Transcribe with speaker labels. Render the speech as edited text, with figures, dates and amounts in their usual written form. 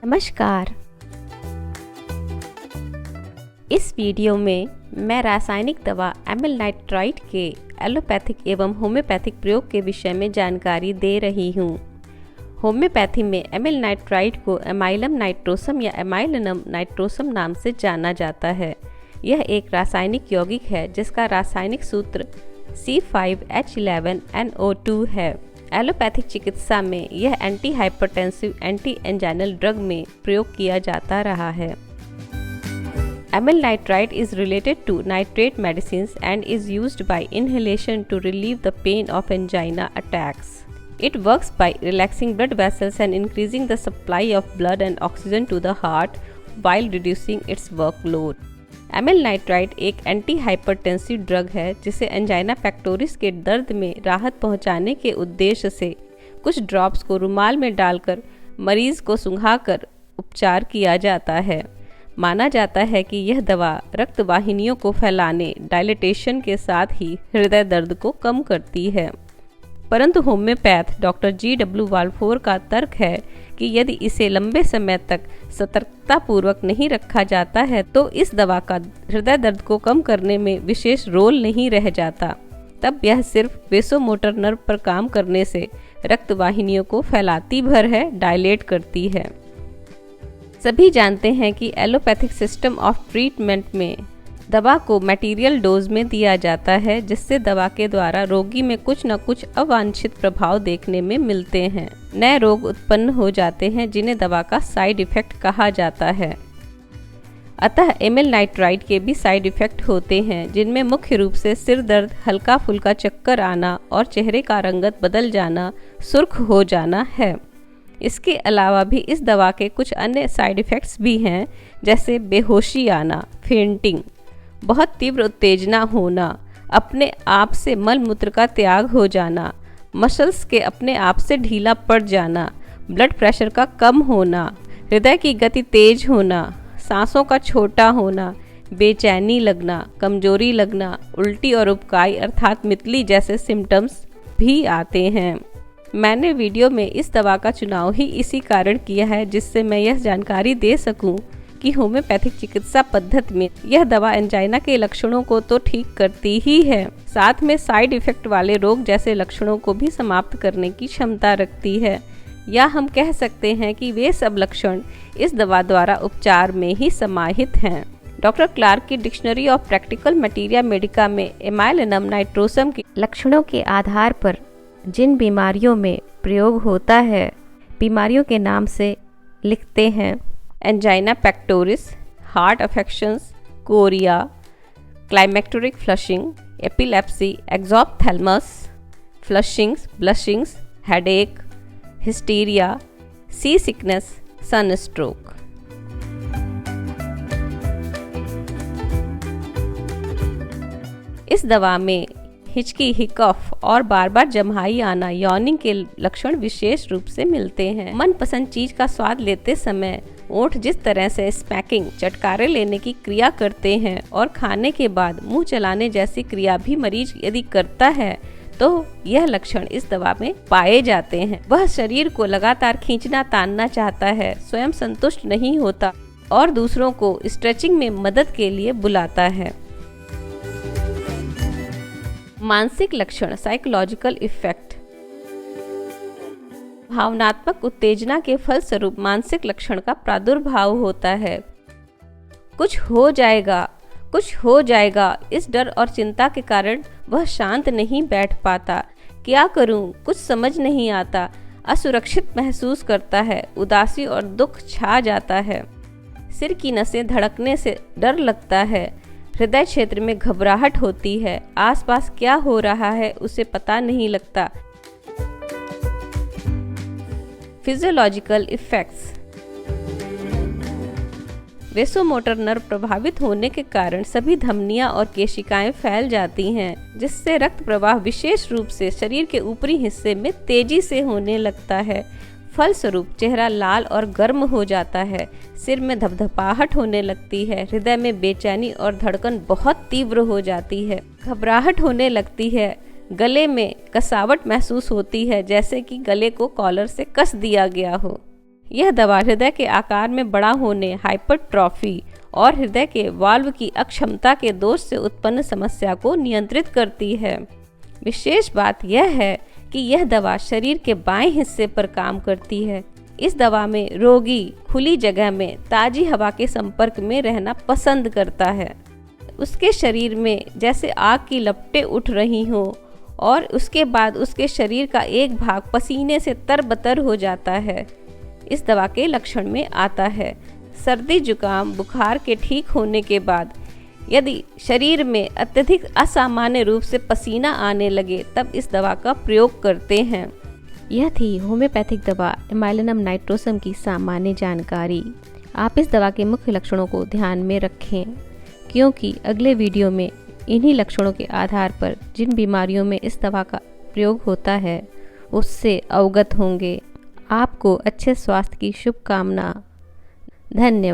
Speaker 1: नमस्कार। इस वीडियो में मैं रासायनिक दवा एमिल नाइट्राइट के एलोपैथिक एवं होम्योपैथिक प्रयोग के विषय में जानकारी दे रही हूँ। होम्योपैथी में एमिल नाइट्राइट को एमाइलम नाइट्रोसम या एमाइलिनम नाइट्रोसम नाम से जाना जाता है। यह एक रासायनिक यौगिक है जिसका रासायनिक सूत्र C5H11NO2 है। एलोपैथिक चिकित्सा में यह anti hypertensive anti anginal drug में प्रयोग किया जाता रहा है। Amyl nitrite is related to nitrate medicines and is used by inhalation to relieve the pain of angina attacks. It works by relaxing blood vessels and increasing the supply of blood and oxygen to the heart while reducing its workload. Amyl nitrite एक anti hypertensive drug है जिसे angina pectoris के दर्द में राहत पहुंचाने के उद्देश्य से कुछ ड्रॉप्स को रुमाल में डालकर मरीज को सुंघाकर उपचार किया जाता है। माना जाता है कि यह दवा रक्त वाहिनियों को फैलाने डायलिटेशन के साथ ही हृदय दर्द को कम करती है। परंतु होम्योपैथ डॉक्टर G.W. वाल्फोर का तर्क है कि यदि इसे लंबे समय तक सतर्कतापूर्वक नहीं रखा जाता है तो इस दवा का हृदय दर्द को कम करने में विशेष रोल नहीं रह जाता। तब यह सिर्फ वेसोमोटर नर्व पर काम करने से रक्त वाहिनियों को फैलाती भर है, डायलेट करती है। सभी जानते हैं कि एलोपैथिक सिस्टम ऑफ ट्रीटमेंट में दवा को मटेरियल डोज में दिया जाता है जिससे दवा के द्वारा रोगी में कुछ न कुछ अवांछित प्रभाव देखने में मिलते हैं। नए रोग उत्पन्न हो जाते हैं जिन्हें दवा का साइड इफेक्ट कहा जाता है। अतः एमिल नाइट्राइट के भी साइड इफेक्ट होते हैं जिनमें मुख्य रूप से सिर दर्द, हल्का फुल्का चक्कर आना और चेहरे का रंगत बदल जाना, सुर्ख हो जाना है। इसके अलावा भी इस दवा के कुछ अन्य साइड इफ़ेक्ट्स भी हैं जैसे बेहोशी आना, फेंटिंग, बहुत तीव्र उत्तेजना होना, अपने आप से मल मूत्र का त्याग हो जाना, मसल्स के अपने आप से ढीला पड़ जाना, ब्लड प्रेशर का कम होना, हृदय की गति तेज होना, सांसों का छोटा होना, बेचैनी लगना, कमजोरी लगना, उल्टी और उबकाई अर्थात मितली जैसे सिम्टम्स भी आते हैं। मैंने वीडियो में इस दवा का चुनाव ही इसी कारण किया है जिससे मैं यह जानकारी दे सकूं कि होम्योपैथिक चिकित्सा पद्धति में यह दवा एंजाइना के लक्षणों को तो ठीक करती ही है, साथ में साइड इफेक्ट वाले रोग जैसे लक्षणों को भी समाप्त करने की क्षमता रखती है। या हम कह सकते हैं कि वे सब लक्षण इस दवा द्वारा उपचार में ही समाहित हैं। डॉक्टर क्लार्क की dictionary of practical materia Medica में एमाइलिनम नाइट्रोसम के लक्षणों के आधार पर जिन बीमारियों में प्रयोग होता है, बीमारियों के नाम से लिखते हैं angina pectoris, heart affections, chorea, climacteric flushing, epilepsy, exophthalmos, flushings, blushings, headache, hysteria, sea sickness, sunstroke. इस दवा में हिचकी, हिकॉफ और बार बार जम्हाई आना, यॉर्निंग के लक्षण विशेष रूप से मिलते हैं। मनपसंद चीज का स्वाद लेते समय ओठ जिस तरह से स्मैकिंग, चटकारे लेने की क्रिया करते हैं और खाने के बाद मुंह चलाने जैसी क्रिया भी मरीज यदि करता है तो यह लक्षण इस दवा में पाए जाते हैं। वह शरीर को लगातार खींचना तानना चाहता है, स्वयं संतुष्ट नहीं होता और दूसरों को स्ट्रेचिंग में मदद के लिए बुलाता है। मानसिक लक्षण, साइकोलॉजिकल इफेक्ट, भावनात्मक उत्तेजना के फलस्वरूप मानसिक लक्षण का प्रादुर्भाव होता है। कुछ हो जाएगा, कुछ हो जाएगा, इस डर और चिंता के कारण वह शांत नहीं बैठ पाता। क्या करूं, कुछ समझ नहीं आता, असुरक्षित महसूस करता है, उदासी और दुख छा जाता है, सिर की नसें धड़कने से डर लगता है, हृदय क्षेत्र में घबराहट होती है, आसपास क्या हो रहा है उसे पता नहीं लगता। फिजियोलॉजिकल इफेक्ट्स, वेसोमोटर नर्व प्रभावित होने के कारण सभी धमनियां और केशिकाएं फैल जाती हैं जिससे रक्त प्रवाह विशेष रूप से शरीर के ऊपरी हिस्से में तेजी से होने लगता है। फलस्वरूप चेहरा लाल और गर्म हो जाता है, सिर में धपधपाहट होने लगती है, हृदय में बेचैनी और धड़कन बहुत तीव्र हो जाती है, घबराहट होने लगती है, गले में कसावट महसूस होती है जैसे कि गले को कॉलर से कस दिया गया हो। यह दवा हृदय के आकार में बड़ा होने, हाइपरट्रॉफी और हृदय के वाल्व की अक्षमता के दोष से उत्पन्न समस्या को नियंत्रित करती है। विशेष बात यह है कि यह दवा शरीर के बाएं हिस्से पर काम करती है। इस दवा में रोगी खुली जगह में ताज़ी हवा के संपर्क में रहना पसंद करता है। उसके शरीर में जैसे आग की लपटें उठ रही हों और उसके बाद उसके शरीर का एक भाग पसीने से तरबतर हो जाता है, इस दवा के लक्षण में आता है। सर्दी जुकाम बुखार के ठीक होने के बाद यदि शरीर में अत्यधिक असामान्य रूप से पसीना आने लगे तब इस दवा का प्रयोग करते हैं। यह थी होम्योपैथिक दवा एमाइलिनम नाइट्रोसम की सामान्य जानकारी। आप इस दवा के मुख्य लक्षणों को ध्यान में रखें, क्योंकि अगले वीडियो में इन्हीं लक्षणों के आधार पर जिन बीमारियों में इस दवा का प्रयोग होता है उससे अवगत होंगे। आपको अच्छे स्वास्थ्य की शुभकामना। धन्यवाद।